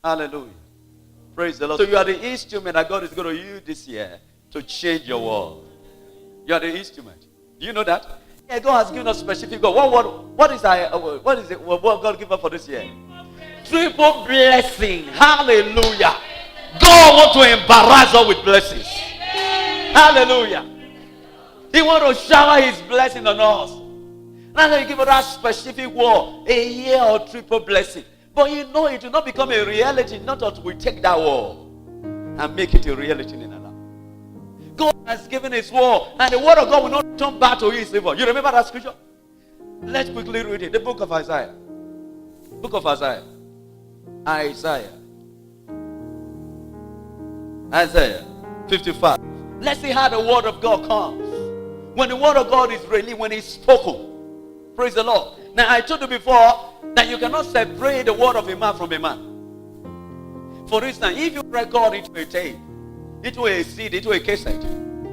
Hallelujah. Praise the Lord. So you are the instrument that God is going to use this year to change your world. You are the instrument. Do you know that? Yeah, God has given us specific goal. What is it? What God give us for this year? Triple blessing. Hallelujah. God wants to embarrass us with blessings. Hallelujah. He wants to shower his blessing on us. Now he give us that specific word, a year of triple blessing. But you know it will not become a reality not until we take that word and make it a reality in our life. God has given his word, and the word of God will not turn back to his evil. You remember that scripture? Let's quickly read it. The book of Isaiah. Book of Isaiah. Isaiah 55. Let's see how the word of God comes. When the word of God is released, when it's spoken. Praise the Lord. Now I told you before that you cannot separate the word of a man from a man. For instance, if you record into a tape, into a CD, into a cassette,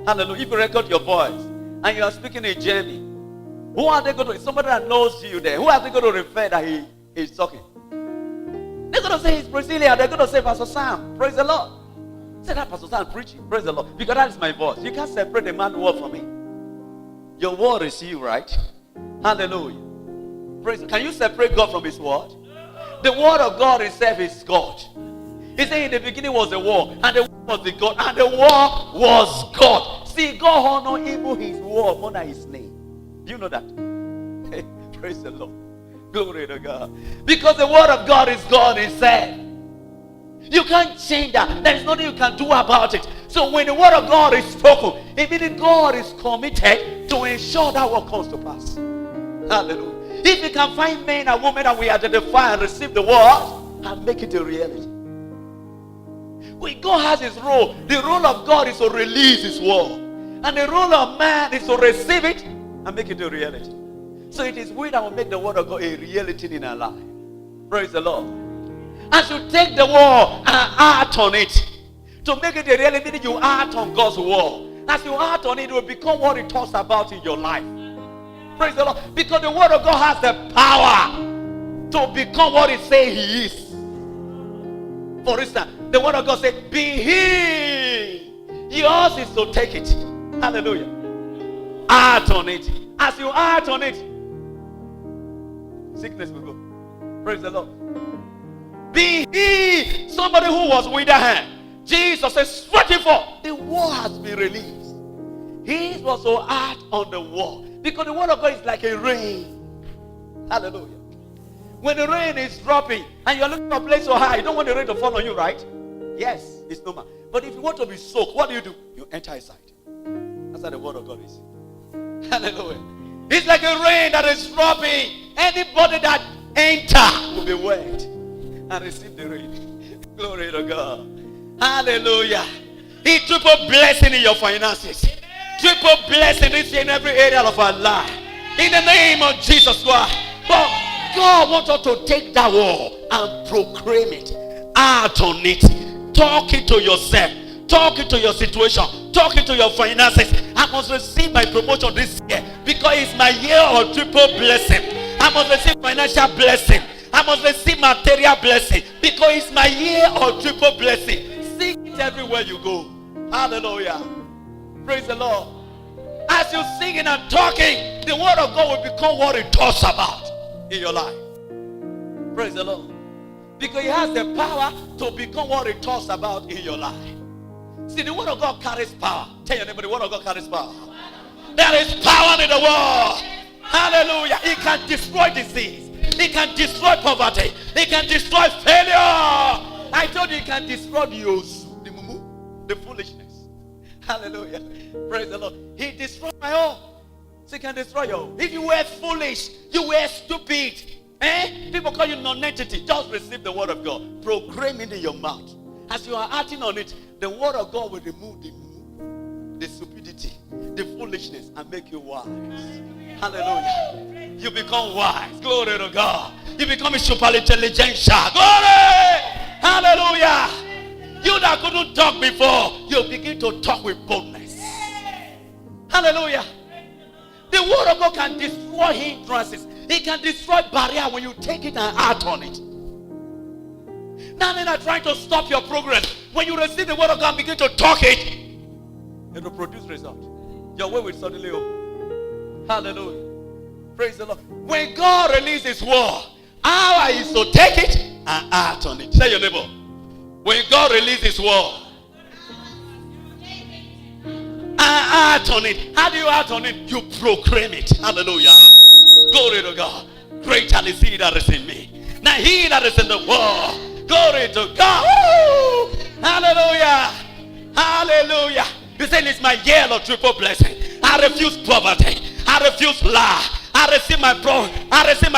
hallelujah, if you record your voice and you are speaking a German, who are they going to, somebody that knows you there, who are they going to refer that he is talking? They're going to say he's Brazilian. They're going to say Pastor Sam. Praise the Lord. Say that Pastor Sam preaching. Praise the Lord. Because that is my voice. You can't separate the man's word from me. Your word is you, right? Hallelujah. Praise. Can you separate God from his word? The word of God itself is God. He said in the beginning was the word, and the word was the God, and the word was God. See, God honor even his word more than his name. Do you know that? Hey, praise the Lord. Glory to God. Because the word of God is God himself. You can't change that. There is nothing you can do about it. So when the word of God is spoken, it means God is committed to ensure that what comes to pass. Hallelujah. If you can find men and women that we identify and receive the word and make it a reality. When God has his role, the role of God is to release his word. And the role of man is to receive it and make it a reality. So it is we that will make the word of God a reality in our life. Praise the Lord. As you take the word and act on it, to make it a reality, you act on God's word. As you act on it, it will become what it talks about in your life. Praise the Lord. Because the word of God has the power to become what it says he is. For instance, the word of God says, be healed. Yours is to take it. Hallelujah. Act on it. As you act on it, sickness will go. Praise the Lord. Be healed. Somebody who was with a hand. Jesus says, stretch it forth. The word has been released. He was to act on the word. Because the word of God is like a rain. Hallelujah. When the rain is dropping and you're looking for a place so high, you don't want the rain to fall on you, right? Yes, it's normal. But if you want to be soaked, what do? You enter inside. That's how the word of God is. Hallelujah. It's like a rain that is dropping. Anybody that enter will be wet and receive the rain. Glory to God. Hallelujah. He triple blessing in your finances. Triple blessing in every area of our life. In the name of Jesus Christ. But God wants us to take that word and proclaim it. Act on it. Talk it to yourself. Talk it to your situation. Talk it to your finances. I must receive my promotion this year because it's my year of triple blessing. I must receive financial blessing. I must receive material blessing because it's my year of triple blessing. Sing it everywhere you go. Hallelujah. Praise the Lord. As you're singing and talking, the word of God will become what it talks about in your life. Praise the Lord. Because it has the power to become what it talks about in your life. See, the word of God carries power. Tell your neighbor, the word of God carries power. There is power in the word. Hallelujah. It can destroy disease. It can destroy poverty. It can destroy failure. I told you it can destroy the osu, the mumu, the foolishness. Hallelujah. Praise the Lord. He destroyed my own. So he can destroy your own. If you were foolish, you were stupid. People call you non-entity. Just receive the word of God. Proclaim it in your mouth. As you are acting on it, the word of God will remove the stupidity, the foolishness, and make you wise. Hallelujah. You become wise. Glory to God. You become a super intelligentsia. Glory. Hallelujah. You that couldn't talk before, you begin to talk with boldness. Hallelujah. The word of God can destroy hindrances. It can destroy barriers when you take it and act on it. Now men are trying to stop your progress. When you receive the word of God, begin to talk it. It will produce result. Your way will suddenly open. Hallelujah. Praise the Lord. When God releases His word, how is to take it and act on it. Tell your neighbor. When God releases His word, and act on it. How do you act on it? You proclaim it. Hallelujah. Glory to God. Greater is He that is in me. Now He that is in the world. Glory to God. Woo! Hallelujah. Hallelujah. You say it's my year of triple blessing. I refuse poverty. I refuse lie. I receive my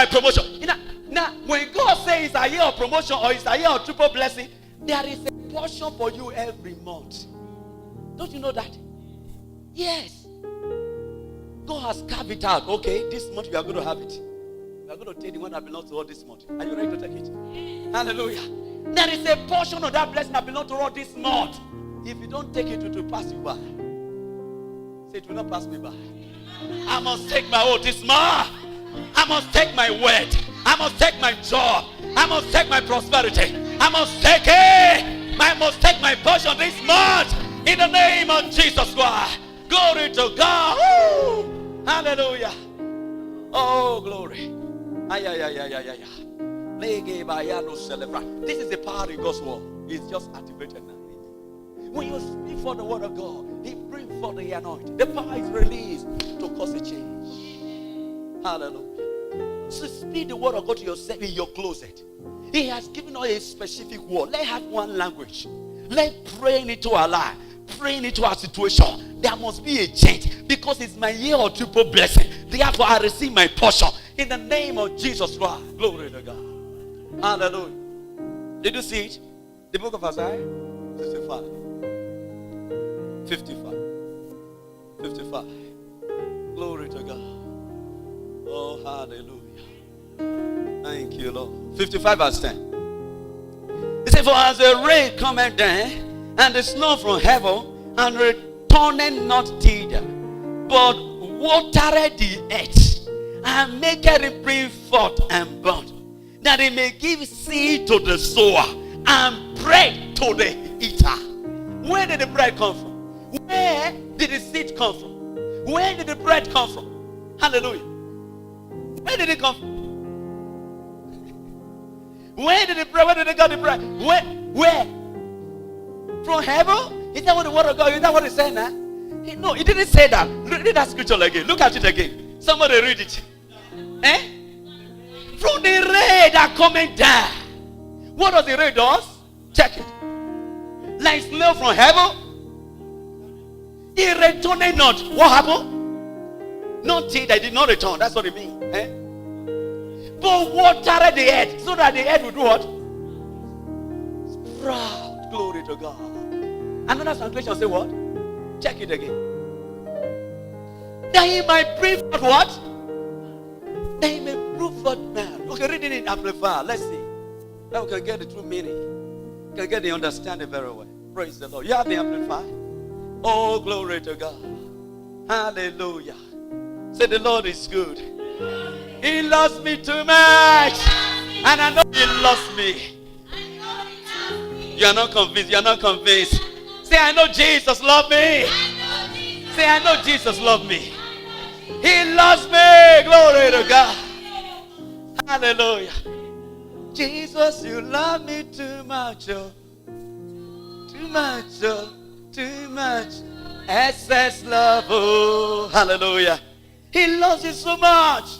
promotion. You know, now, when God says it's a year of promotion or it's a year of triple blessing, there is a portion for you every month. Don't you know that? Yes. God has carved it out. Okay, this month you are going to have it. You are going to take the one that belongs to all this month. Are you ready to take it? Hallelujah. There is a portion of that blessing that belongs to all this month. If you don't take it, it will pass you by. Say, it will not pass me by. I must take my oath this month. I must take my word. I must take my job. I must take my prosperity. I must take it. I must take my portion this month. In the name of Jesus Christ. Glory to God. Woo! Hallelujah. Oh, glory. This is the power in God's word. It's just activated now. When you speak for the word of God, He brings for the anointing. The power is released to cause a change. Hallelujah. So speak the word of God to yourself in your closet. He has given us a specific word. Let's have one language. Let's pray into our life. Praying into our situation. There must be a change. Because it's my year of triple blessing. Therefore, I receive my portion. In the name of Jesus Christ. Glory to God. Hallelujah. Did you see it? The book of Isaiah 65. 55. Glory to God. Oh, hallelujah. Thank you, Lord. 55 verse 10. It says, for as the rain cometh down, and the snow from heaven, and returneth not thither, but watereth the earth, and maketh it bring forth and burn, that it may give seed to the sower, and bread to the eater. Where did the bread come from? Where did the seed come from? Where did the bread come from? Hallelujah. Where did it come from? Where did they get the bread? Where? From heaven? Is that what the word of God? Is that what it said now? No, it didn't say that. Read that scripture again. Look at it again. Somebody read it. From the rain that coming down. What does the rain do? Check it. Like snow from heaven. He returned not. What happened? Nothing that did not return. That's what it means. But watered the earth so that the earth would do what? Sprout. Glory to God. Another translation say what? Check it again. That he might bring forth what? That he may bring forth man. Okay, reading it amplified. Let's see. Now we can get the true meaning. We can get the understanding very well. Praise the Lord. You have the amplified. Oh, glory to God. Hallelujah. Say the Lord is good. He loves me too much. And I know He loves me. You are not convinced. You are not convinced. Say, I know Jesus loves me. Say, I know Jesus loves me. He loves me. Glory to God. Hallelujah. Jesus, you love me too much. Oh. Too much. Oh. Too much. Excess love. Oh. Hallelujah. He loves you so much.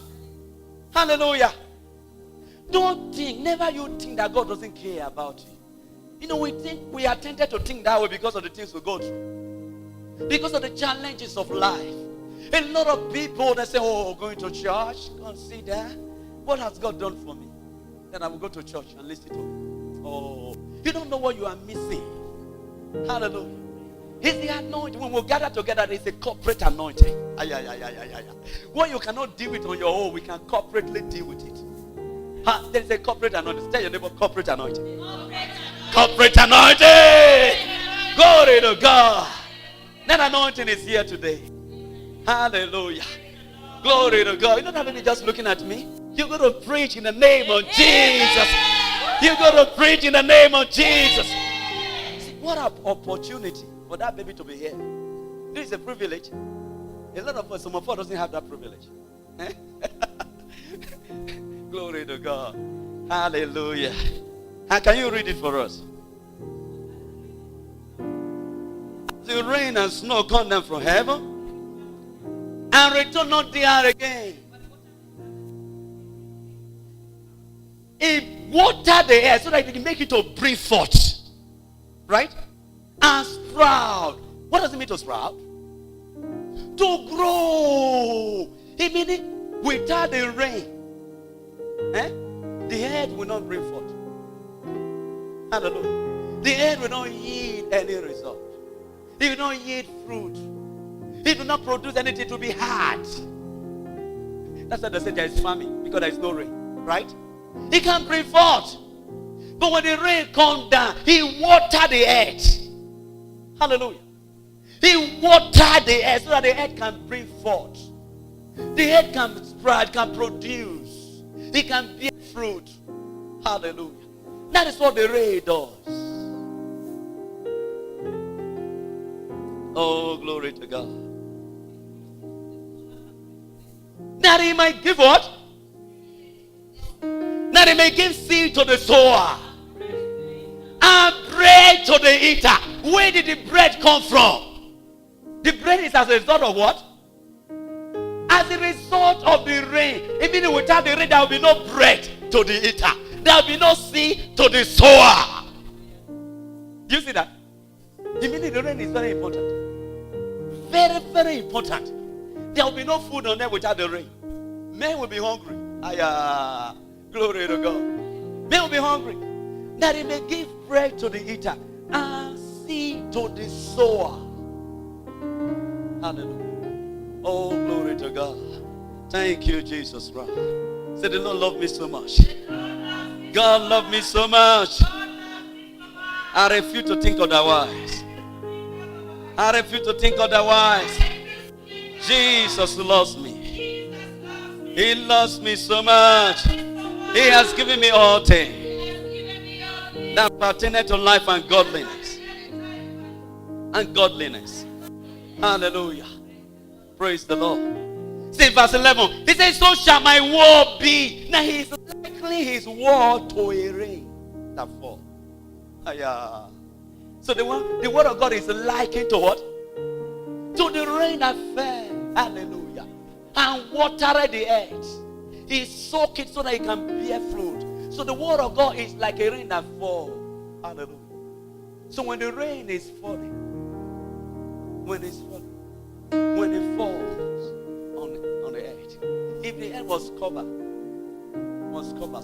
Hallelujah. Don't think, never you think that God doesn't care about you. You know, we are tempted to think that way because of the things we go through. Because of the challenges of life. A lot of people, they say, oh, going to church, consider, what has God done for me? Then I will go to church and listen to Him. Oh, you don't know what you are missing. Hallelujah. It's the anointing. When we gather together, it's a corporate anointing. What you cannot deal with on your own, we can corporately deal with it. There is a corporate anointing. Tell your neighbor, corporate anointing. Corporate anointing. Glory to God. That anointing is here today. Hallelujah. Glory to God. You don't have any just looking at me. You're going to preach in the name of Jesus. You got to preach in the name of Jesus. See, what an opportunity for that baby to be here. This is a privilege. A lot of us, some of us doesn't have that privilege. Glory to God. Hallelujah. And can you read it for us? The rain and snow come down from heaven and return not there again. It watered the air so that it can make it to bring forth. Right? And sprout. What does it mean to sprout? To grow. It means without the rain, the earth will not bring forth. Hallelujah. The earth will not yield any result. It will not yield fruit. It will not produce anything to be hard. That's why they say there is famine, because there is no rain. Right? It can bring forth. But when the rain comes down, he watered the earth. Hallelujah. He watered the earth so that the earth can bring forth. The earth can sprout, can produce. It can bear fruit. Hallelujah. That is what the rain does. Oh, glory to God. That he might give what? That he may give seed to the sower and bread to the eater. Where did the bread come from? The bread is as a result of what? As a result of the rain. Even without the rain, there will be no bread to the eater. There will be no seed to the sower. Do you see that? Even the rain is very important. Very, very important. There will be no food on them without the rain. Men will be hungry. Glory to God. Men will be hungry. That he may give bread to the eater and seed to the sower. Hallelujah. Oh, glory to God. Thank you, Jesus Christ. Say, the Lord loved me so much. God loved me so much. I refuse to think otherwise. I refuse to think otherwise. Jesus loves me. He loves me so much. He has given me all things that pertain to life and godliness. And godliness. Hallelujah. Praise the Lord. See verse 11. He says, so shall my word be. Now he is likening his word to a rain that fall. So the word of God is likened to what? To the rain that fell. Hallelujah. And watered the earth. He soaked it so that it can bear fruit. So the word of God is like a rain that falls. Hallelujah. So when the rain is falling, when it falls on the earth, if the earth was covered,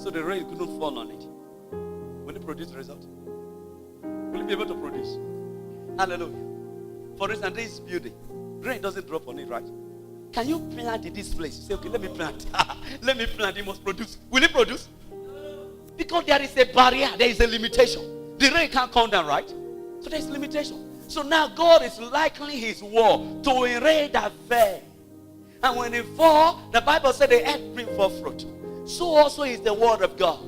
so the rain couldn't fall on it, will it produce the result? Will it be able to produce? Hallelujah. For instance, this building, rain doesn't drop on it, right? Can you plant in this place? Say, okay, let me plant. Let me plant. It must produce. Will it produce? Because there is a barrier. There is a limitation. The rain can't come down, right? So there is limitation. So now God is likening his word to a rain that fell. And when it falls, the Bible said the earth brings forth fruit. So also is the word of God.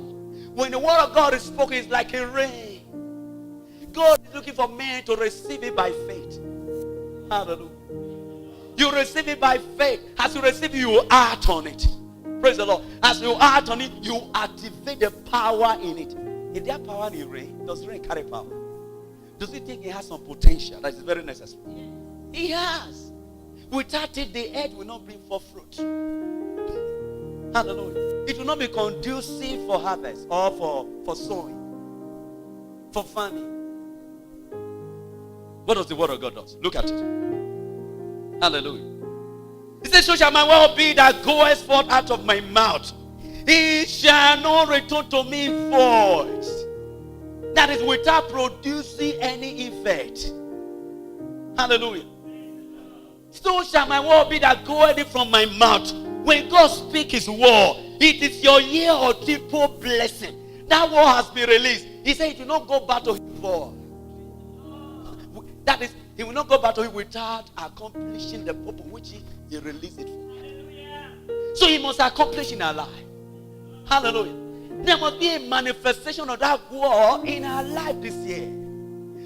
When the word of God is spoken, it's like a rain. God is looking for men to receive it by faith. Hallelujah. You receive it by faith. As you receive it, you act on it. Praise the Lord. As you act on it, you activate the power in it. Is there power in rain? Does rain carry power? Does he think it has some potential that is very necessary? He has. Without it, the earth will not bring forth fruit. Hallelujah. It will not be conducive for harvest or for sowing, for farming. What does the word of God do? Look at it. Hallelujah. He says, so shall my word be that goeth forth out of my mouth. It shall not return to me void. That is without producing any effect. Hallelujah. So shall my word be that goeth from my mouth. When God speaks his word, it is your year or triple blessing. That word has been released. He said it will not go back to him void. That is, he will not go back to him without accomplishing the purpose which he released it for. So he must accomplish in our life. Hallelujah. There must be a manifestation of that word in our life this year.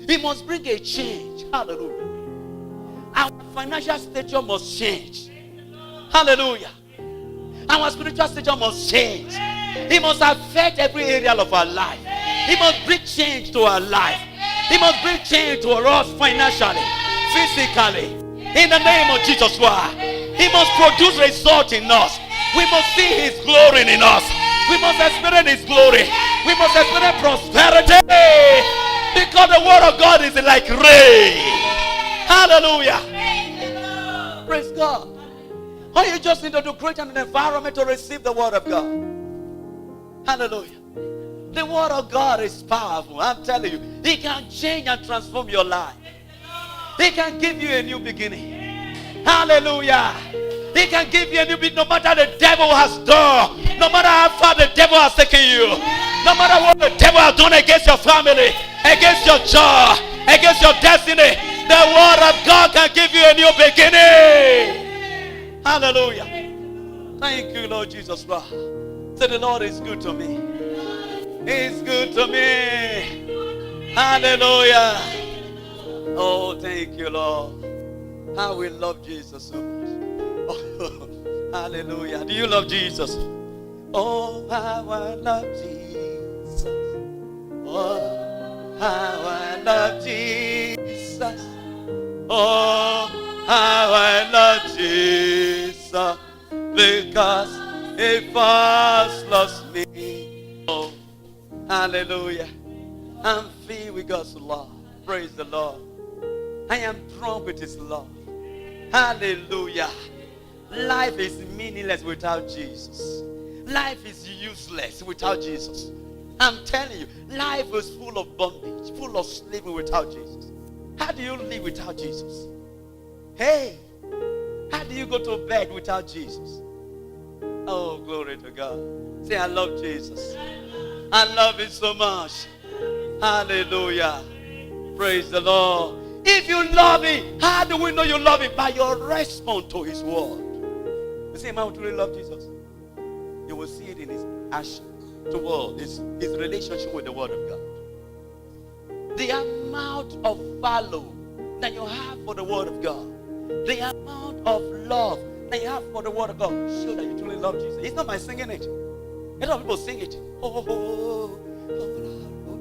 It must bring a change. Hallelujah. Our financial stature must change. Hallelujah. Our spiritual stature must change. It must affect every area of our life. It must bring change to our life. It must bring change to us financially, physically. In the name of Jesus Christ. He must produce result in us. We must see His glory in us. We must experience His glory. We must experience prosperity. Because the word of God is like rain. Hallelujah. Praise God. Or you just need to create an environment to receive the word of God. Hallelujah. The word of God is powerful. I'm telling you. It can change and transform your life. It can give you a new beginning. Hallelujah. It can give you a new beginning no matter the devil has done. No matter how far the devil has taken you. No matter what the devil has done against your family, against your job, against your destiny. The word of God can give you a new beginning. Hallelujah. Thank you, Lord Jesus Christ. Say, the Lord is good to me. He's good to me. Hallelujah. Oh, thank you, Lord. How we love Jesus so much. Oh, hallelujah. Do you love Jesus? Oh, how I love Jesus. Oh, how I love Jesus. Oh, how I love Jesus. Because He first loves me. Oh, hallelujah. I'm filled with God's love. Praise the Lord. I am drunk with His love. Hallelujah. Life is meaningless without Jesus. Life is useless without Jesus. I'm telling you, life is full of bondage, full of slavery without Jesus. How do you live without Jesus? Hey, how do you go to bed without Jesus? Oh, glory to God. Say, I love Jesus. I love Him so much. Hallelujah. Praise the Lord. If you love Him, how do we know you love Him? By your response to His word. You see, man, truly love Jesus. You will see it in His action toward his relationship with the word of God. The amount of value that you have for the word of God, the amount of love that you have for the word of God, show that you truly love Jesus. It's not by singing it. A lot of people sing it. Oh,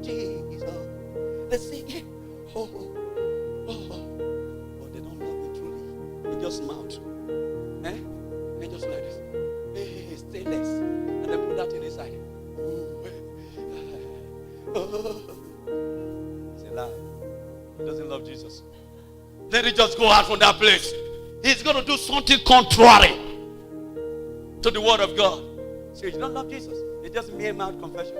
Jesus. They sing it. Oh, but they don't love it truly. They just mouth. They just like this. Hey, stay less. And they put that in inside. It's a lie. He doesn't love Jesus. Let it just go out from that place. He's going to do something contrary to the word of God. So you don't love Jesus. It's just mere mouth confession.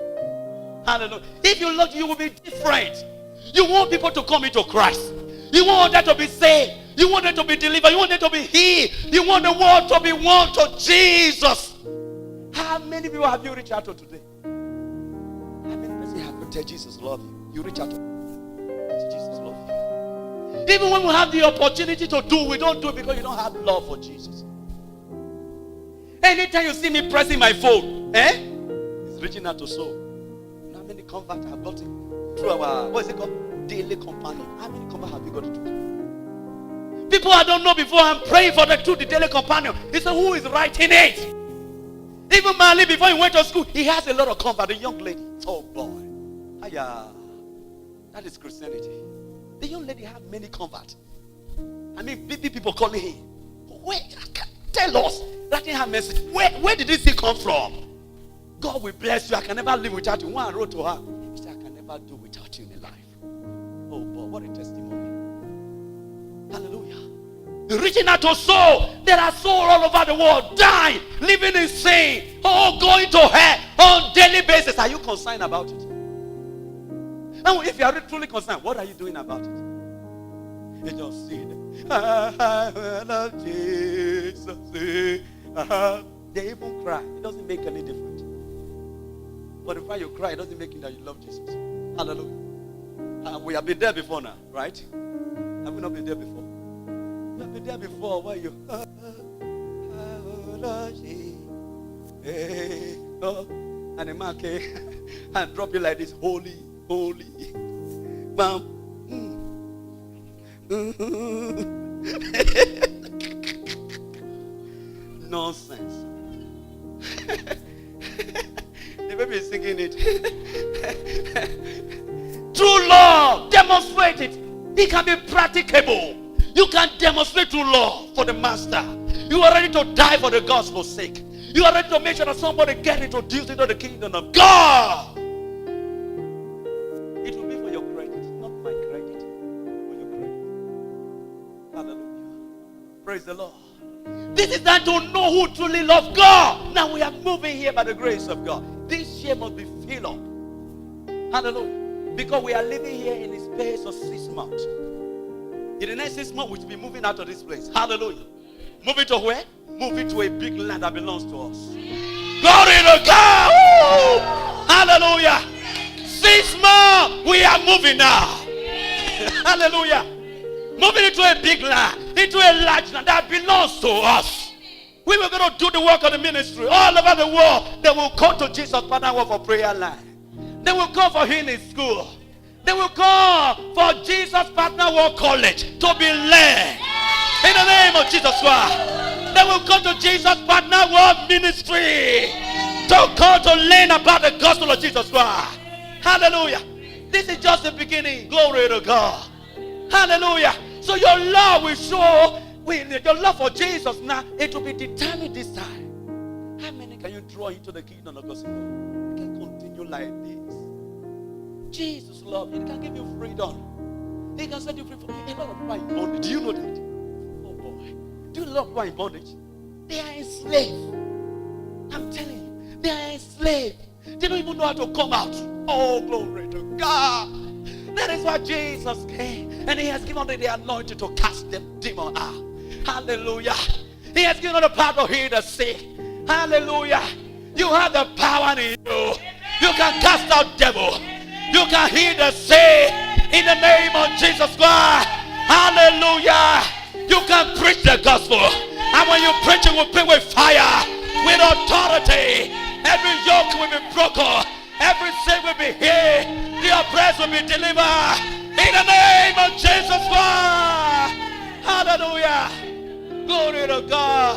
Hallelujah. If you love, you will be different. You want people to come into Christ. You want them to be saved. You want them to be delivered. You want them to be healed. You want the world to be won to Jesus. How many people have you reached out to today? How many people have to tell Jesus love you? You reach out to Jesus love you. Even when we have the opportunity to do, we don't do it because you don't have love for Jesus. Anytime you see me pressing my phone, it's reaching out to soul. You know how many converts I've gotten through our, what is it called? Daily companion. How many converts have you got through? People I don't know before, I'm praying for the truth, the daily companion. He said, who is writing it? Even Mali, before he went to school, he has a lot of converts. The young lady. Oh boy. Hiya. That is Christianity. The young lady had many converts. I mean, people calling him. Where? Tell us. Writing her message. Where did this thing come from? God will bless you. I can never live without you. One wrote to her. He said, I can never do without you in life. Oh boy, what a testimony. Hallelujah. Reaching out to soul. There are souls all over the world dying, living in sin, going to hell on daily basis. Are you concerned about it? And if you are truly concerned, what are you doing about it? You just see it. I love Jesus. They even cry. It doesn't make any difference. But if you cry, it doesn't make it that you love Jesus. Hallelujah. We have been there before now, right? Have we not been there before? We have been there before. Where you? And the man came and dropped it like this, holy, holy. Mom. Nonsense. The baby is singing it. True love, demonstrate it. It can be practicable. You can demonstrate true love for the master. You are ready to die for the gospel's sake. You are ready to make sure that somebody gets introduced into the kingdom of God. It will be for your credit, not my credit. For your credit. Hallelujah. Praise the Lord. This is time to know who truly loves God. Now we are moving here by the grace of God. This year must be filled up. Hallelujah. Because we are living here in a space of 6 months. In the next 6 months, we will be moving out of this place. Hallelujah. Moving to where? Moving to a big land that belongs to us. Glory to God. Woo! Hallelujah. 6 months, we are moving now. Hallelujah. Moving into a big land, into a large land that belongs to us. We were going to do the work of the ministry all over the world. They will come to Jesus Partner Work for Prayer Line. They will come for healing school. They will come for Jesus Partner Work College to be led. In the name of Jesus Christ. They will come to Jesus Partner Work Ministry to come to learn about the gospel of Jesus Christ. Hallelujah. This is just the beginning. Glory to God. Hallelujah. So your love will show, your love for Jesus now, it will be determined this time. How many can you draw into the kingdom of God? You can continue like this. Jesus love you. He can give you freedom. He can set you free from a lot of people in bondage. Do you know that? Oh boy. Do you know a lot of people in bondage? They are enslaved. I'm telling you. They are enslaved. They don't even know how to come out. Oh, glory to God. That is why Jesus came. And he has given them the anointing to cast them demon out. Hallelujah. He has given them the power to heal the sick. Hallelujah. You have the power in you. You can cast out devil. You can heal the sick in the name of Jesus Christ. Hallelujah. You can preach the gospel. And when you preach it, will be with fire, with authority. Every yoke will be broken. Every sin will be healed. The oppressed will be delivered. In the name of Jesus Christ. Hallelujah. Glory to God.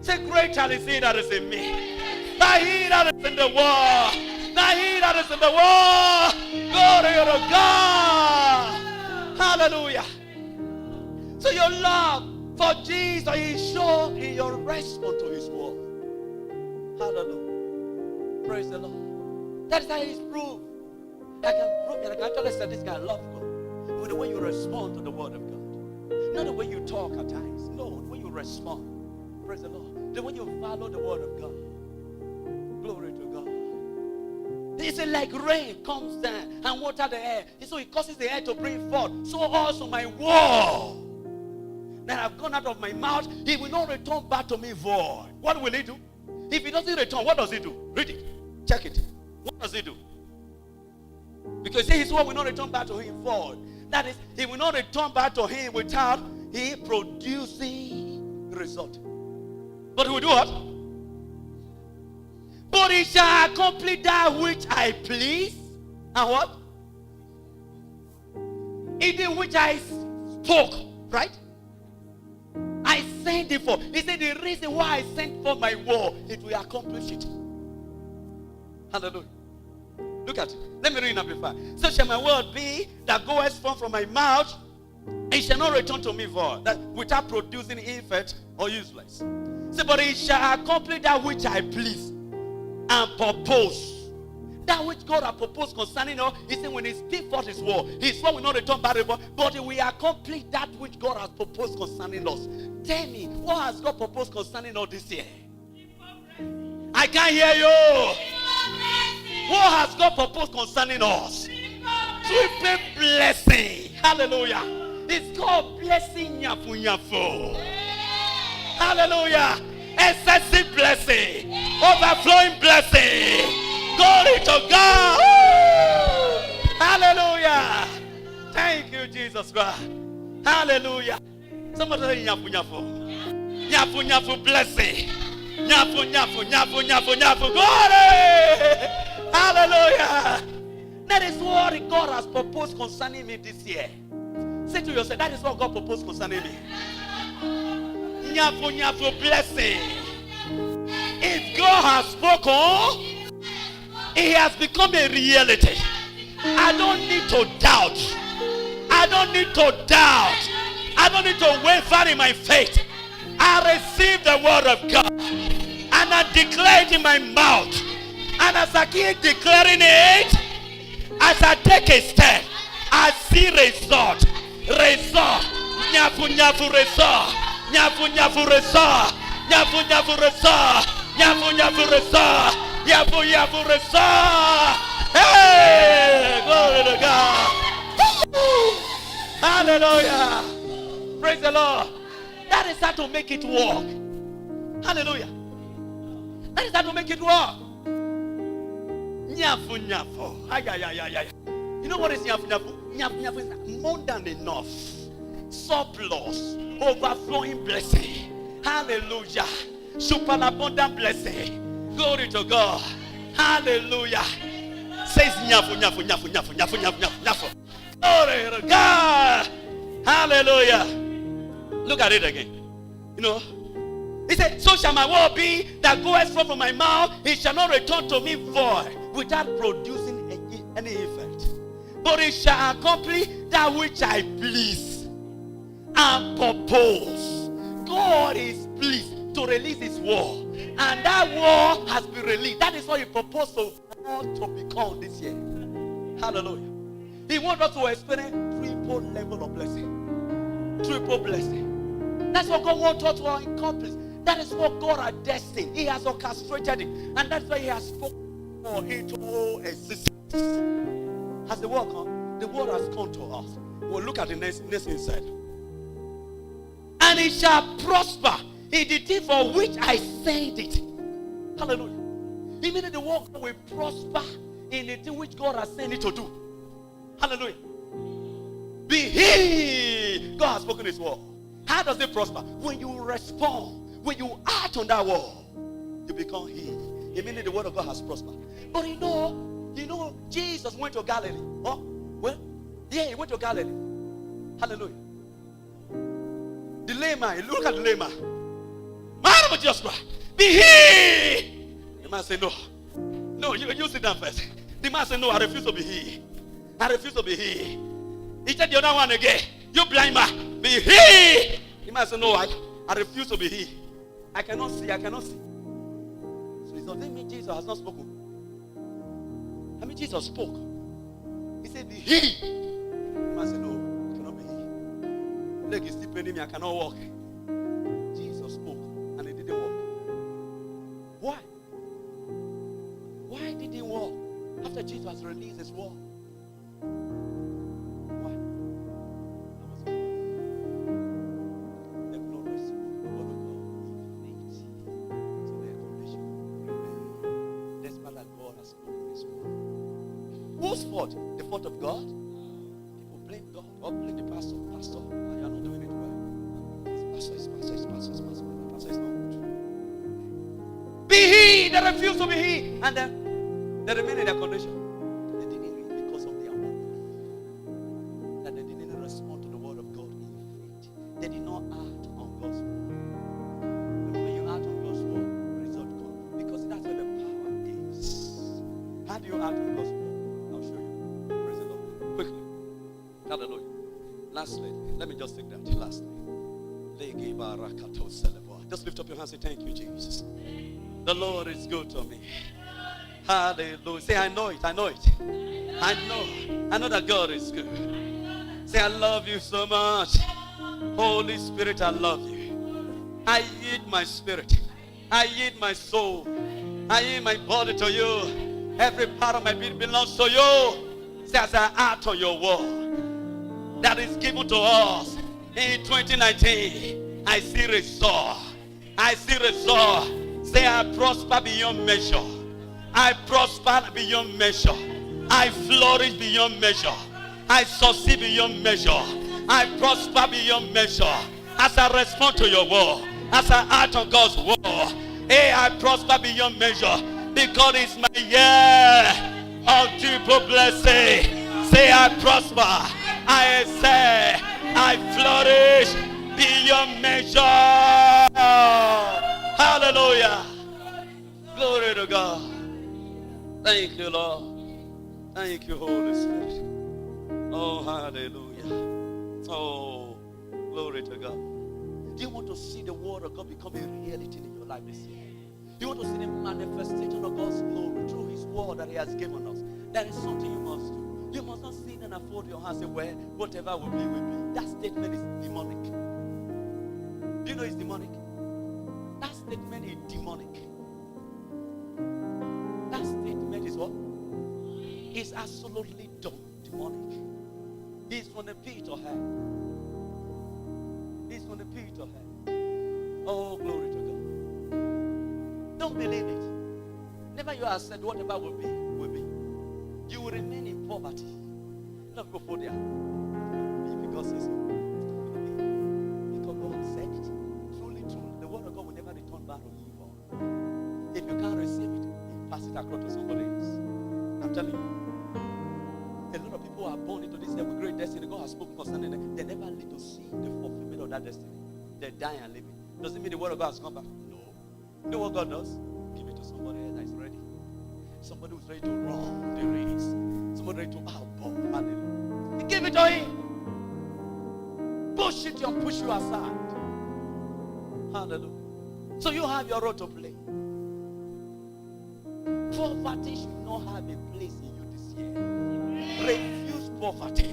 Say, greater is he that is in me than he that is in the world. Than he that is in the world. Glory to God. Hallelujah. So your love for Jesus is shown in your response to his word. Hallelujah. Praise the Lord. That is how he's proved. I can prove it. I can actually say this guy loves God. With the way you respond to the word of God. Not the way you talk at times. No, the way you respond. Praise the Lord. The way you follow the word of God. Glory to God. It's like rain comes down and water the air. So it causes the air to bring forth. So also my word that have gone out of my mouth, he will not return back to me void. What will he do? If he doesn't return, what does he do? Read it. Check it. What does he do? Because his word will not return back to him void. That is, he will not return back to him without he producing result. But he will do what? But he shall accomplish that which I please. And what? It is which I spoke. Right? I sent it for. He said the reason why I sent for my word, it will accomplish it. Hallelujah. Look at it. Let me read in Amplified. So shall my word be that goeth forth from my mouth, it shall not return to me void, that without producing effect or useless. So, but it shall accomplish that which I please and purpose. That which God has proposed concerning us, he said when he speaks forth his word will not return back, but he will accomplish that which God has proposed concerning us. Tell me, what has God proposed concerning us this year? I can't hear you. What has God proposed concerning us? Triple blessing. Hallelujah. It's called blessing nyafu nyafu. Hallelujah. Excessive blessing. Overflowing blessing. Glory to God. Woo! Hallelujah. Thank you, Jesus Christ. Hallelujah. Somebody say nyafu nyafu. Nyafu nyafu blessing. Nyafu, nyafu, nyafu, nyafu, nyafu. Glory! Hallelujah! That is what God has proposed concerning me this year. Say to yourself, that is what God proposed concerning me. Nyafu, nyafu, blessing. If God has spoken, it has become a reality. I don't need to doubt. I don't need to doubt. I don't need to waver in my faith. I receive the word of God and I declare it in my mouth. And as I keep declaring it, as I take a step, I see result. Result. Nyafu nyafu result. Nyafu nyafu result. Nyafu nyafu result. Nyafu nyafu result. Nyafu nyafu result. Hey! Glory to God. Hallelujah. Praise the Lord. That is how to make it work. Hallelujah. That is how to make it work. Nyafu nyafu. Ay, ay, ay, ay, ay. You know what is nyafu nyafu? Nyafu nyafu is more than enough. Surplus. Overflowing blessing. Hallelujah. Superabundant blessing. Glory to God. Hallelujah. Says nyafu nyafu nyafu nyafu nyafu nyafu nyafu nyafu. Glory to God. Hallelujah. Look at it again. You know, he said, so shall my word be that goeth forth from my mouth. It shall not return to me void without producing any effect. But it shall accomplish that which I please and purpose. God is pleased to release his word. And that word has been released. That is what he proposed to us to become this year. Hallelujah. He wants us to experience triple level of blessing. Triple blessing. That's what God wants us to accomplish. That is what God has destined. He has orchestrated it. And that's why he has spoken into existence. Has the word come? The word has come to us. We'll look at the next inside. And it shall prosper in the thing for which I sent it. Hallelujah. He means the word will prosper in the thing which God has sent it to do. Hallelujah. Be he. God has spoken his word. How does it prosper? When you respond, when you act on that word, you become he. It means the word of God has prospered. But you know, Jesus went to Galilee. Oh, well, yeah, he went to Galilee. Hallelujah. The layman, look at the layman. Man of Jesus Christ, be he. The man said, no. No, you sit down first. The man said, no, I refuse to be he. I refuse to be he. He said the other one again. You blind man, be he. The man said, no, I refuse to be he. I cannot see. So it doesn't mean Jesus has not spoken. I mean, Jesus spoke. He said, be he. The man said, no, I cannot be he. Leg is still paining me, I cannot walk. Jesus spoke and it didn't work. Why? Why did it work? After Jesus released his word. Whose fault? The fault of God? People blame God or blame the pastor. Pastor, you are not doing it well. Pastor is not good. Be he that refused to be he. And then they remain in their condition. They didn't read because of their unbelief. That they didn't respond to the word of God in faith. They did not act on God's word. And when you act on God's word, the result comes. Because that's where the power is. How do you act on God's word? Quickly. Hallelujah. Lastly, let me just take that. Lastly. Just lift up your hands and say, thank you, Jesus. The Lord is good to me. Hallelujah. Say, I know it. I know it. I know that God is good. Say, I love you so much. Holy Spirit, I love you. I yield my spirit. I yield my soul. I yield my body to you. Every part of my being belongs to you. As I act on your word that is given to us in 2019, I see result. I see result. Say, I prosper beyond measure. I prosper beyond measure. I flourish beyond measure. I succeed beyond measure. I prosper beyond measure. As I respond to your word, as I act on God's word, Hey, I prosper beyond measure because it's my year of triple blessing. Say, I prosper, I excel, I flourish beyond measure. Hallelujah. Glory to God. Thank you, Lord. Thank you, Holy Spirit. Oh, hallelujah. Oh, glory to God. Do you want to see the word of God become a reality in your life this year? You want to see the manifestation of God's glory through his word that he has given us? That is something you must do. You must not sit and afford your hands and say, well, whatever will be, will be. That statement is demonic. Do you know it's demonic? That statement is demonic. That statement is what? It's absolutely demonic. It's from the pit of hell. It's from the pit of hell. Oh, glory to God. Don't believe it. Never you have said whatever will be, will be. You will remain in poverty. Not go for there. Because it's going to be. Because God said it. Truly, truly. The word of God will never return back on you. If you can't receive it, you pass it across to somebody else. I'm telling you. A lot of people are born into this with great destiny. God has spoken concerning them. They never live to see the fulfillment of that destiny. They die and live it. Doesn't mean the word of God has come back. No. You know what God does? Give it to somebody else that is ready. Somebody who's ready to run the race. Somebody ready to outboard. Hallelujah. He gave it to him. Push it and push you aside. Hallelujah. So you have your role to play. Poverty should not have a place in you this year. Refuse poverty.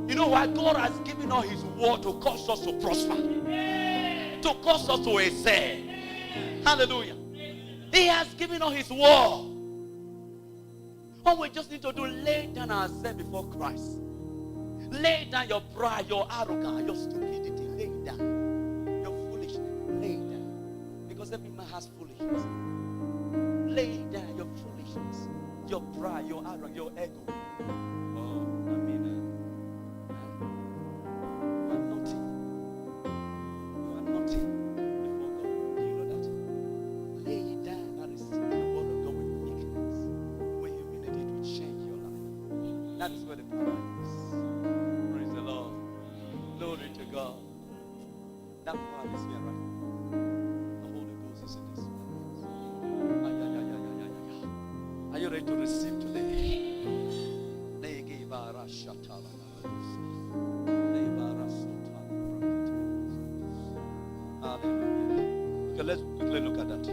You know why? God has given us his word to cause us to prosper. To cause us to excel. Hallelujah. He has given us his word. All we just need to do, lay down ourselves before Christ. Lay down your pride, your arrogance, your stupidity. Lay it down. Your foolishness. Lay it down. Because every man has foolishness. Lay down your foolishness, your pride, your arrogance, your ego. Oh, I mean, you are nothing. You are nothing before God. Do you know that? Lay it down and receive the word of God with meekness. With humility, it will change your life. That is where the power is. Praise the Lord. Glory to God. That power is here right now. The Holy Ghost is in this place. Are you ready to receive today? Hallelujah. Okay, let's quickly look at that.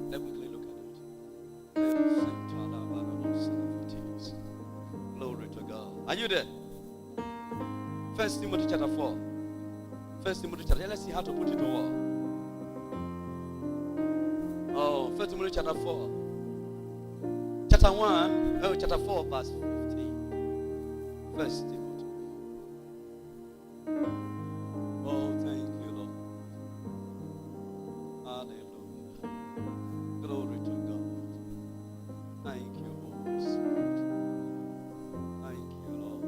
Let's quickly look at that. Glory to God. Are you there? 1 Timothy chapter 4. 1 Timothy chapter. Let's see how to put it to work. Oh, 1 Timothy chapter 4. Chapter 1, chapter 4, verse 15. 1 Timothy. Oh, thank you, Lord. Hallelujah. Glory to God. Thank you, Holy Spirit. Thank you, Lord.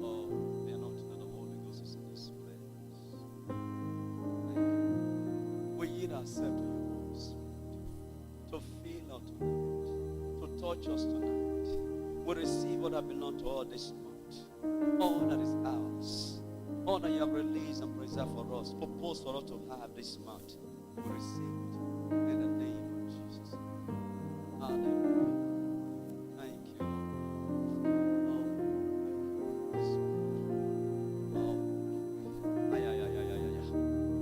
Oh, the anointing of the Holy Ghost is in this place. Thank you. We yield ourselves to you, Holy Spirit, to feel out tonight. Touch us tonight. We receive what has belonged to all this month. All that is ours. All that you have released and preserved for us. Proposed for us to have this month. We receive it. In the name of Jesus. Hallelujah. Thank you, Lord. Oh.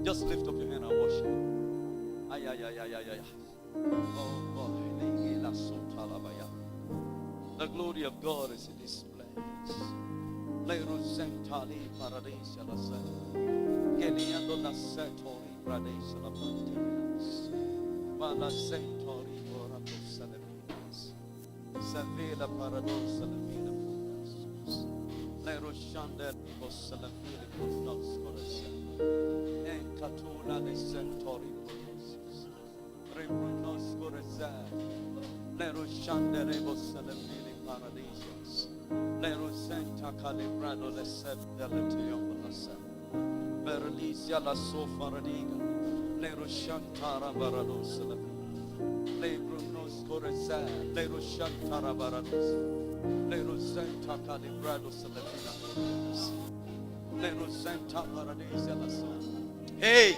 Just lift up your hand and worship. Oh God. The glory of God is in this place. Lero sentali paradisa la sera. Geniando la setori paradisa la pantinas. Vala sentori orato saleminas. Savila paradosa la mina punas. Lero shande possa la fili punos coresa. Encatuna de sentori punos. Repronos coresa. Lero shande rebos la fili paradisas. Lero senta calibrado le sef della tiomba la sef. Berlicia la sofa radiga. Lero Shantara Barados, Lebro Nos Coresa, Lero Shantara Barados, Lero Santa Calibrados, Lero Santa Paradis, hey,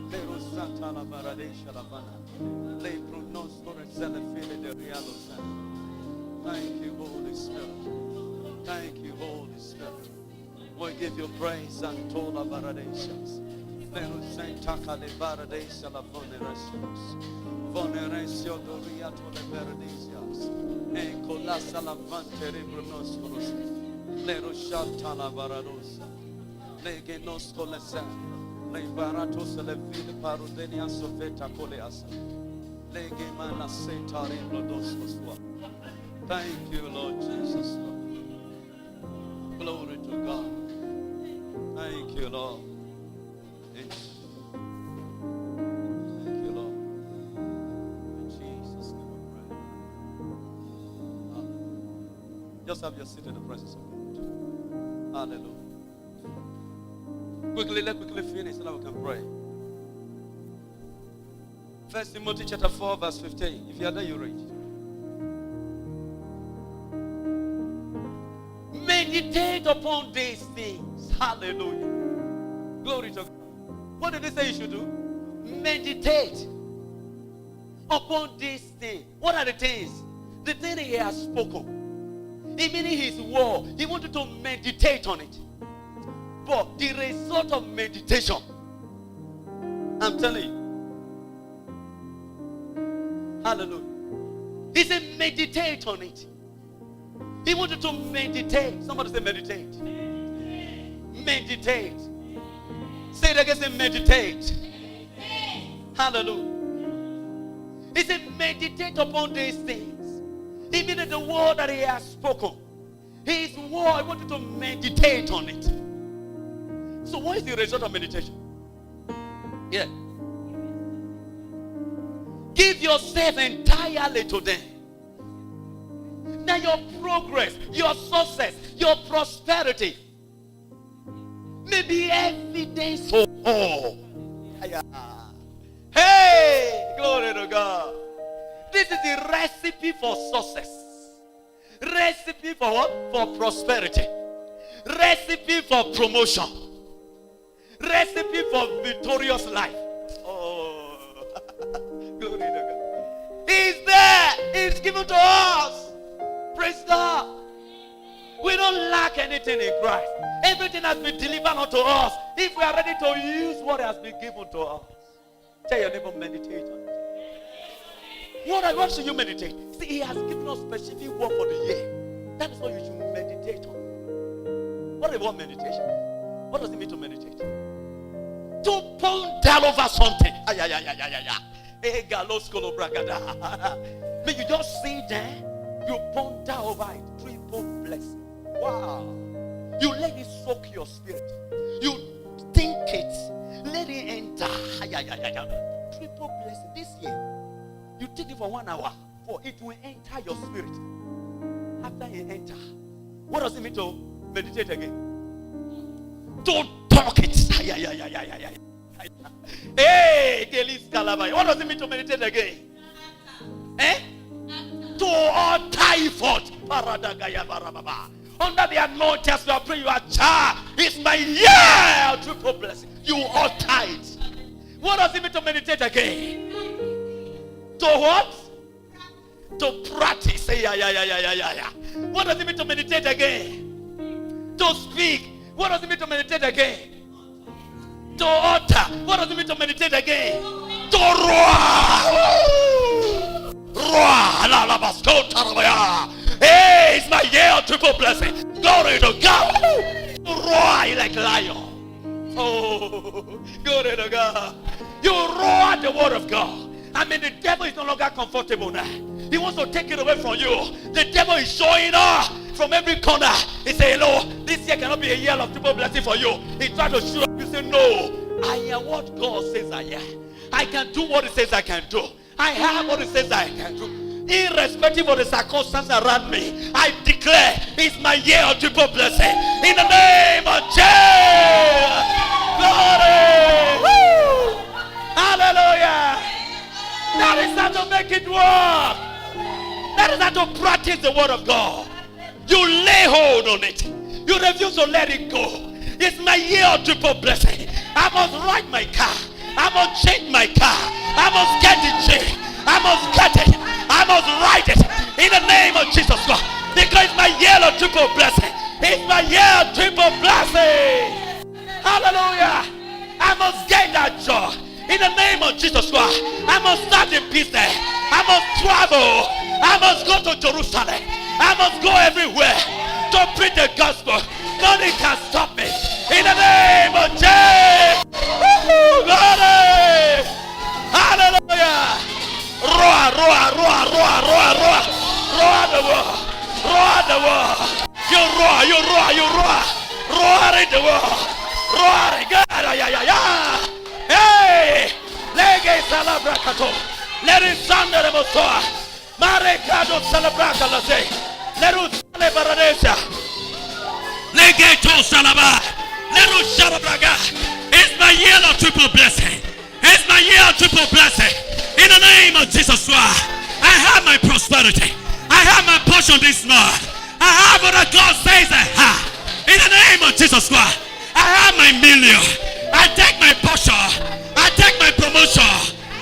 Lero Santa La Paradisha La Bana, Lebro Nos Coresa, Fili de Rialos. Thank you, Holy Spirit. Thank you, Holy Spirit. We give you praise and tola baradations. Lero Santa Calibrados, La Vonerations. Voneratio Doria to the Paradisias. En Colassa La Vante Rebronos Coros. Lero Shantala Baradosa. Lege Nos Colessa. Le Baratos Le Ville Parudenia Sofeta Coleasa. Lege Mana Setari Rodos Cosua. Thank you, Lord Jesus. Glory to God. Thank you, Lord. Thank you, Lord. In Jesus' name we pray. Hallelujah. Just have your seat in the presence of God. Hallelujah. Let's quickly finish so that we can pray. 1 Timothy chapter 4, verse 15. If you are there, you read. Meditate upon these things. Hallelujah. Glory to God. What did he say you should do? Meditate upon these things. What are the things? The thing he has spoken. Even in his word, he wanted to meditate on it. But the result of meditation, I'm telling you. Hallelujah. He said meditate on it. He wanted to meditate. Somebody say meditate. Meditate. Say it again, say meditate. Hallelujah. He said meditate upon these things. Even in the word that he has spoken. His word, he wanted to meditate on it. So what is the result of meditation? Yeah. Give yourself entirely to them. Now your progress, your success, your prosperity may be evidence for all. Hey, glory to God. This is the recipe for success. Recipe for what? For prosperity. Recipe for promotion. Recipe for victorious life. Oh, glory to God. He's there. He's given to us. Praise God. We don't lack anything in Christ. Everything has been delivered unto us. If we are ready to use what has been given to us. Tell your neighbor, meditate on it. What should you meditate? See, he has given us specific work for the year. That is what you should meditate on. What is what meditation? What does it mean to meditate? To ponder over something. May you just sit there. You ponder over it. Triple blessing. Wow. You let it soak your spirit. You think it. Let it enter. Triple blessing. This year, you take it for 1 hour. For it will enter your spirit. After it enter, what does it mean to meditate again? To talk it. Hey, what does it mean to meditate again? To utter effort. Under the anointing, as you are praying, you are charged. It's my year. Triple blessing. You utter it. What does it mean to meditate again? To what? To practice. What does it mean to meditate again? To speak. What does it mean to meditate again? To utter. What does it mean to meditate again? To roar. Hey, it's my year of triple blessing. Glory to God. Roar like lion. Oh, glory to God. You roar the word of God. I mean, the devil is no longer comfortable now. He wants to take it away from you. The devil is showing up from every corner. He say, hello, this year cannot be a year of triple blessing for you. He tried to shoot up. You say, no, I am what God says I am. I can do what He says I can do. I have what He says I can do. Irrespective of the circumstances around me, I declare it's my year of triple blessing. In the name of Jesus. Glory. Woo! how to make it work. That is how to practice the word of God. You lay hold on it. You refuse to let it go. It's my year of triple blessing. I must ride my car. I must change my car. I must get it changed. I must get it. I must ride it in the name of Jesus Christ. Because it's my year of triple blessing. It's my year of triple blessing. Hallelujah. I must get that job in the name of Jesus Christ. I must start a business. I must travel. I must go to Jerusalem. I must go everywhere to preach the gospel. Nothing can stop me. In the name of Jesus. Glory. Hallelujah. Roar, roar, roar, roar, roar, roar. Roar the world. Roar the world. You roar, you roar, you roar. Roar in the world. Roar. Hey. Lege salabrakato. Let it sound the Mosoa. Marekado salabraka la say. Let us celebrate. Legeto salaba. Let us celebrate. It's my year of triple blessing. It's my year of triple blessing. In the name of Jesus Christ, I have my prosperity. I have my portion this month. I have what God says I have. In the name of Jesus Christ, I have my million. I take my portion. I take my promotion.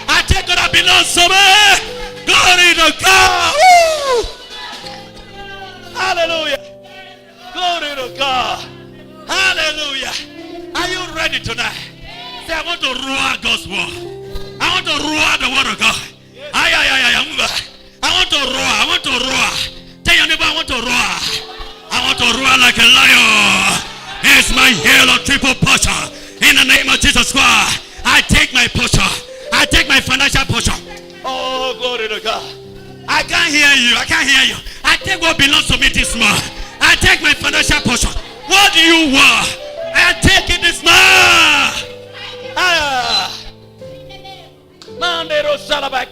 I take what belongs to me. Glory to God. Woo! Hallelujah. Glory to God. Hallelujah. Are you ready tonight? Say, I want to roar God's word. I want to roar the word of God. I want to roar. I want to roar. Tell your neighbor, I want to roar. I want to roar like a lion. It's my year of triple portion. In the name of Jesus Christ, I take my portion. I take my financial portion. Oh, glory to God. I can't hear you. I can't hear you. I take what belongs to me this month. I take my financial portion. What do you want? I take it this month.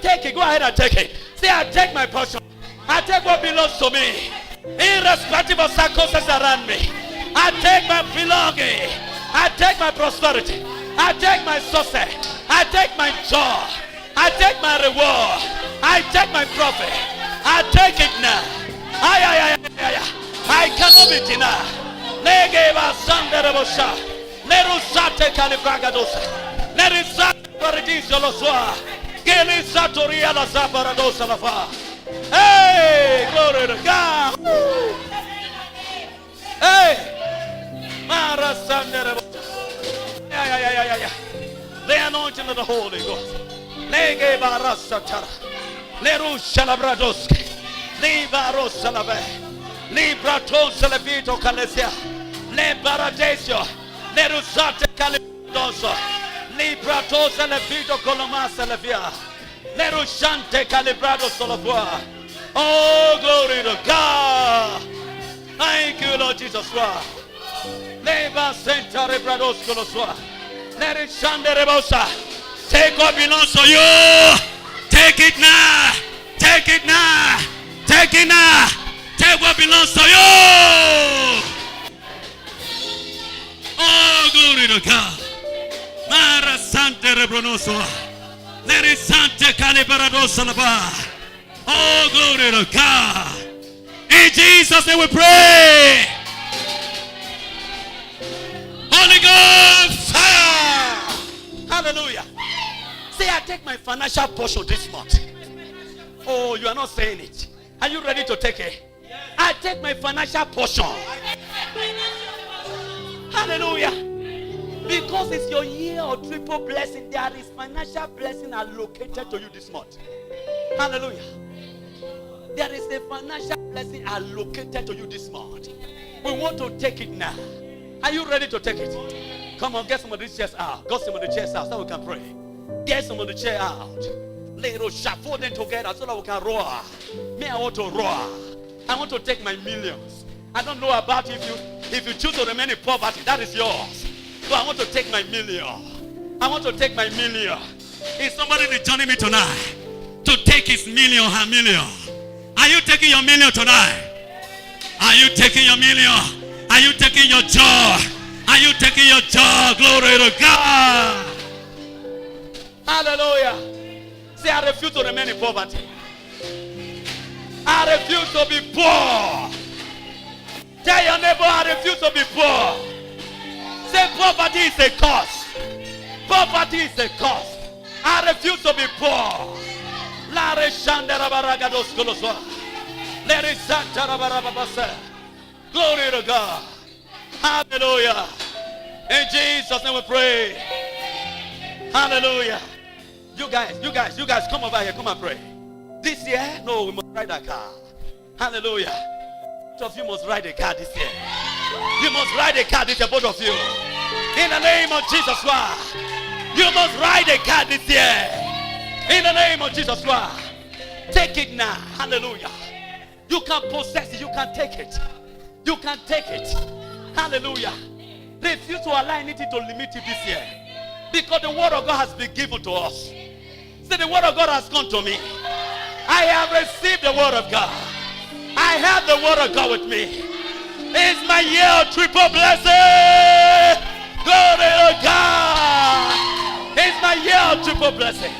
Take it. Go ahead and take it. Say, I take my portion. I take what belongs to me. Irrespective of circumstances around me. I take my belonging. I take my prosperity. I take my success. I take my joy. I take my reward. I take my profit. I take it now. I cannot be denied. Negeva sanderebosha. Lerusate calibragadosa. Lerisate paradiso lo sua. Gelisatoria la zaparadosa la fa. Hey, glory to God. Hey, Mara sanderebosha. Yeah. The anointing of the Holy Ghost. Lege barasatara. Leru shalabradoski. Libaro salave. Libraton salevito calesia. Le paradesio. Lerusate calidoso. Librato salevito coloma salevia. Lerushante calibrado solovua. Oh, glory to God. Thank you, Lord Jesus Christ. Leva senta rebrados colosua. Lerishande rebosa. Take what belongs to you. Take it now. Take it now. Take it now. Take what belongs to you. Oh, glory to God. Mara Sante Rebronosoa. Let it Sante Calibaradosalaba. Oh, glory to God. In Jesus' name we pray. Holy Ghost fire. Hallelujah. Say, I take my financial portion this month. Oh, you are not saying it. Are you ready to take it? Yes. I take my financial portion. Hallelujah. Because it's your year of triple blessing, there is financial blessing allocated to you this month. Hallelujah. There is a financial blessing allocated to you this month. We want to take it now. Are you ready to take it? Come on, get some of these chairs out. Get some of the chairs out so we can pray. Get some of the chair out. Little shuffle them together so that we can roar. Me, I want to roar. I want to take my millions. I don't know about if you choose to remain in poverty, that is yours. So I want to take my million. I want to take my million. Is somebody joining me tonight to take his million, her million? Are you taking your million tonight? Are you taking your million? Are you taking your joy? Are you taking your joy? Glory to God. Hallelujah. Say, I refuse to remain in poverty. I refuse to be poor. Tell your neighbor, I refuse to be poor. Say, poverty is a curse. Poverty is a curse. I refuse to be poor. Glory to God. Hallelujah. In Jesus' name we pray. Hallelujah. You guys, come over here. Come and pray. This year, no, we must ride a car. Hallelujah. Both of you must ride a car this year. You must ride a car this year, both of you. In the name of Jesus Christ. You must ride a car this year. In the name of Jesus Christ. Take it now. Hallelujah. You can possess it. You can take it. You can take it. Hallelujah. Refuse to allow anything to limit you this year. Because the word of God has been given to us. Say, the word of God has come to me. I have received the word of God. I have the word of God with me. It's my year of triple blessing. Glory to God. It's my year of triple blessing.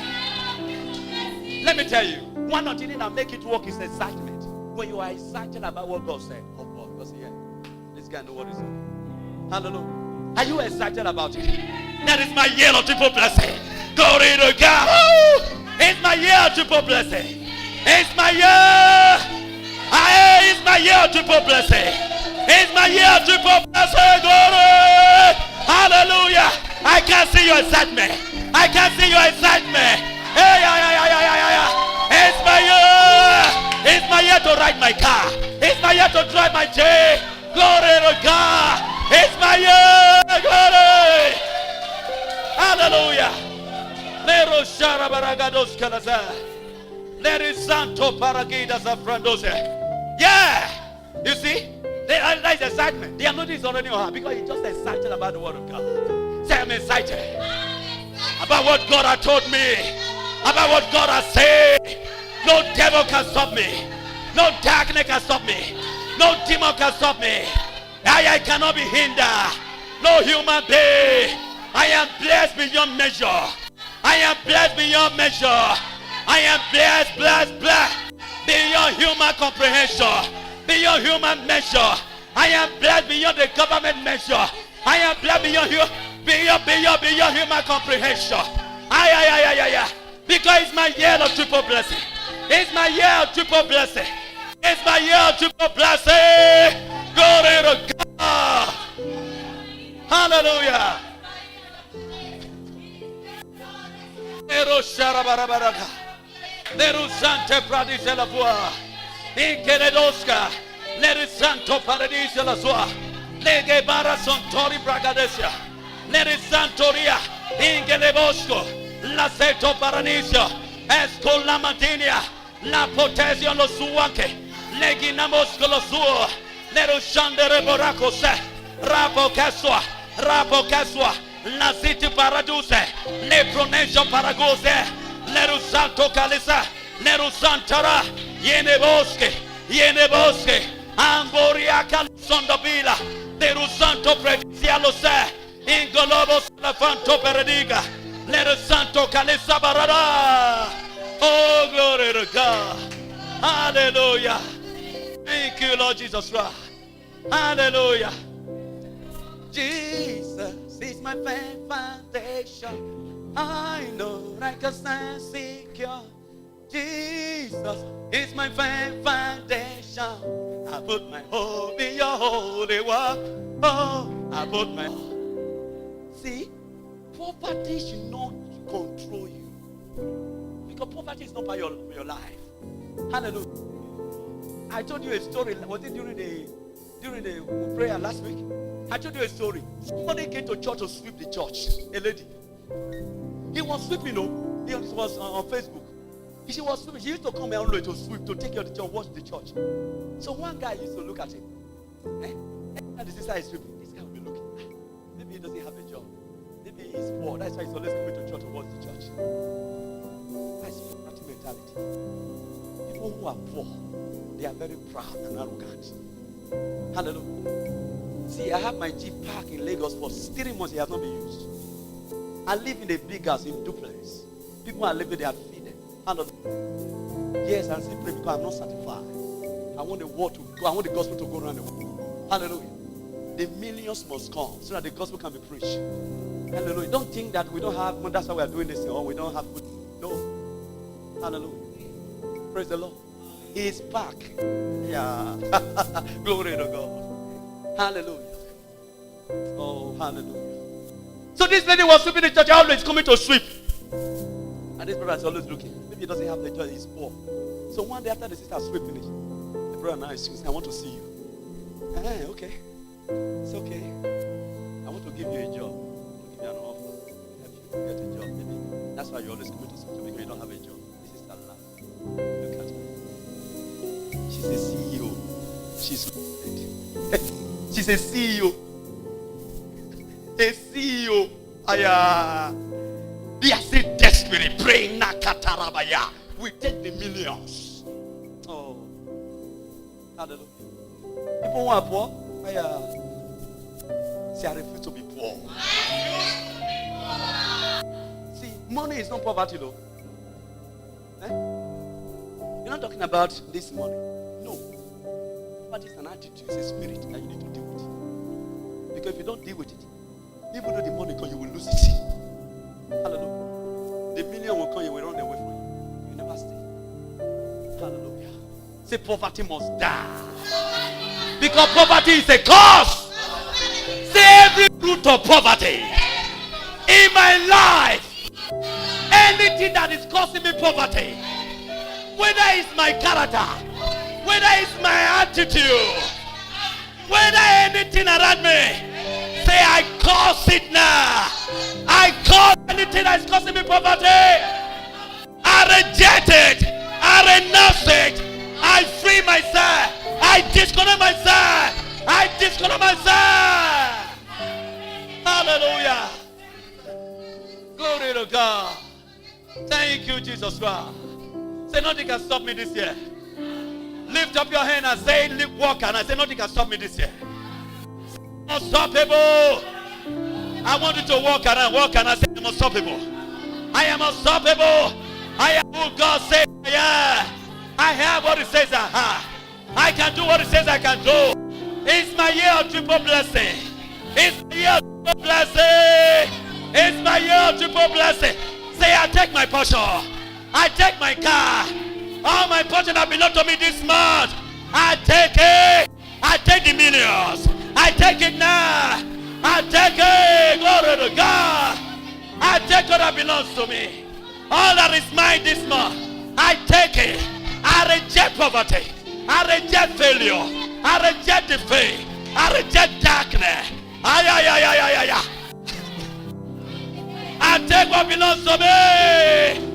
Let me tell you, one of the things that make it work is excitement. When you are excited about what God said, oh God, God said, yeah, this guy knows what he said. Hallelujah. Are you excited about it? That is my year of triple blessing. Glory to God. It's my year of triple blessing. It's my year. It's my year of triple blessing. It's my year of triple blessing. Glory. Hallelujah. I can see your excitement. I can see your excitement. Hey, it's my year. It's my year to ride my car. It's my year to drive my J. Glory to God. It's my year. Glory. Hallelujah. Lero sharabaragados kalaza. Lero santo paragida zafrandose. Yeah. You see? That is excitement. The anointing is already on her because he's just excited about the word of God. Say, I'm excited about what God has told me. About what God has said. No devil can stop me. No darkness can stop me. No demon can stop me. I cannot be hindered. No human being. I am blessed beyond measure. I am blessed beyond measure. I am blessed beyond human comprehension. Beyond human measure. I am blessed beyond the government measure. I am blessed beyond human comprehension. Because it's my year of triple blessing. It's my year of triple blessing. It's my year of triple blessing. Glory to God. Hallelujah. Nero sharabarabaraga. Nero sante pradise la voix. Inkeredoska. Nero santo paradise la sua. Lege bara sontori bragadesia. Nero santoria. Ingelebosco. La seto paranisio. Escola mantinia. La potesio lo suanche. Leginamosco lo suo. Nero shandere boraco se. Rapo casua. Rapo casua. La city paraduse. Le pronesio paragose. Nero santo calisa. Nero santara. Yene bosque. Amboria calzondabila. Nero santo predizia lo se. Ingolobo salafanto perediga. Nero santo calisa barada. Oh, glory to God. Hallelujah. Thank you, Lord Jesus Christ. Hallelujah. Jesus is my firm foundation. I know righteousness secure. Jesus is my firm foundation. I put my hope in your holy word. Oh, I put my hope. See, poverty should not control you. Because poverty is not part of your life. Hallelujah. I told you a story. Was it during the prayer last week? I told you a story. Somebody came to church to sweep the church. A lady. He was sweeping. He was on Facebook. She was sweeping. She used to come around to sweep, to take care of the church, watch the church. So one guy used to look at him. And the sister is sweeping. This guy will be looking. Maybe he doesn't have a job. Maybe he's poor. That's why he's always coming to church to watch the church. That's poverty mentality. People who are poor, they are very proud and arrogant. Hallelujah. See, I have my Jeep parked in Lagos for 3 months. It has not been used. I live in a big house in duplex. People are living there feeding. Hand on. Yes, I still pray because I'm not satisfied. I want the word to go. I want the gospel to go around the world. Hallelujah. The millions must come so that the gospel can be preached. Hallelujah. Don't think that we don't have money. That's why we are doing this. Or we don't have food. No. Hallelujah. Praise the Lord. He is back. Yeah. Glory to God. Hallelujah. Oh, hallelujah. So this lady was sweeping the church. Always coming to sweep. And this brother is always looking. Maybe he doesn't have the joy. He's poor. So one day after the sister sweep finished, the brother now is saying, I want to see you. Okay. It's okay. I want to give you a job. I'll give you an offer. Help you get a job. Maybe that's why you always come to school because you don't have a job. This is the laugh. Look at her. She's a CEO. She's a CEO. A CEO. They are still desperate, praying. Nakatarabaya. We take the millions. Oh, hallelujah. People who are poor, say I refuse to be poor. See, money is not poverty, though. You're not talking about this money. No. Poverty is an attitude, it's a spirit that you need to deal with. Because if you don't deal with it, even though the money comes, you will lose it. Hallelujah. The million will come, you will run away from you. You never stay. Hallelujah. Say poverty must die. Because poverty is a cause. Say every root of poverty in my life, anything that is causing me poverty, whether it's my character, whether it's my attitude, whether anything around me, say I cause it now. I cause anything that is causing me poverty. I reject it. I renounce it. I free myself. I disconnect myself. I disconnect myself. Hallelujah. Glory to God. Thank you, Jesus Christ. Say nothing can stop me this year. Lift up your hand and say, walk, and I say nothing can stop me this year. Unstoppable. I want you to walk and I say I'm unstoppable. I am unstoppable. I am who God says I am. I have what He says I have. I can do what He says I can do. It's my year of triple blessing. It's my year of triple blessing. It's my year of triple blessing. Say I take my portion. I take my car. All my portion that belong to me this month. I take it. I take the millions. I take it now. I take it. Glory to God. I take what that belongs to me. All that is mine this month. I take it. I reject poverty. I reject failure. I reject defeat. I reject darkness. I take what belongs to me.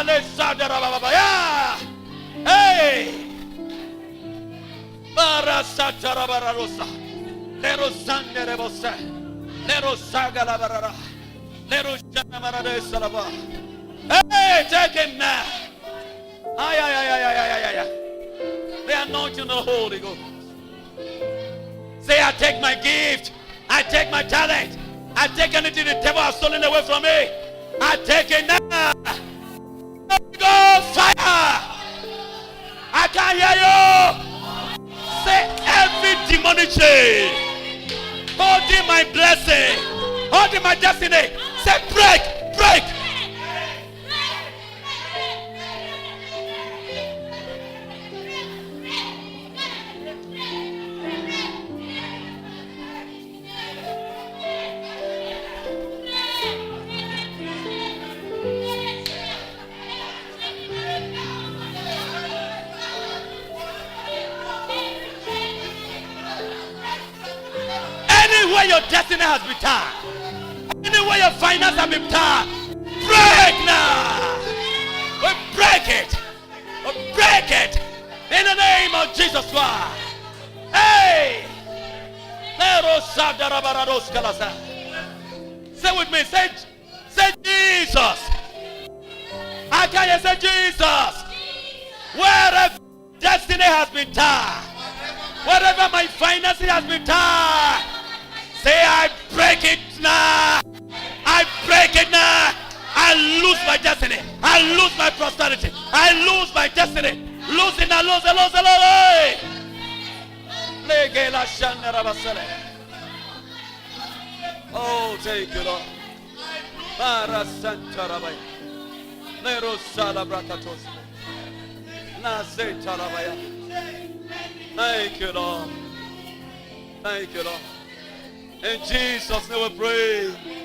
Let's start the yeah. Hey. Barasatarabarosa. Lero sandere bosse. Lero sagala barara. Lero janamara de salaba. Hey, take it now. The anointing of the Holy Ghost. Say, I take my gift. I take my talent. I take anything the devil has stolen away from me. I take it now. Go fire. I can't hear you. Say every demonic chain holding my blessing, holding my destiny. Say break, break. Anywhere your destiny has been tied, anywhere your finance has been tied, break now. We break it. We break it in the name of Jesus Christ. Hey, say with me, say Jesus. I can't hear, say Jesus. Wherever destiny has been tied, wherever my finances has been tied, say I break it now. I break it now. I I lose my destiny. I lose my prosperity. I lose my destiny. Losing, I lose, I lose, I lose. Oh, thank you, Lord. Para Santa Rabaya. Nero Sala Brakatos. Nase Tarabaya. Thank you, Lord. Thank you, Lord. In Jesus' name we pray.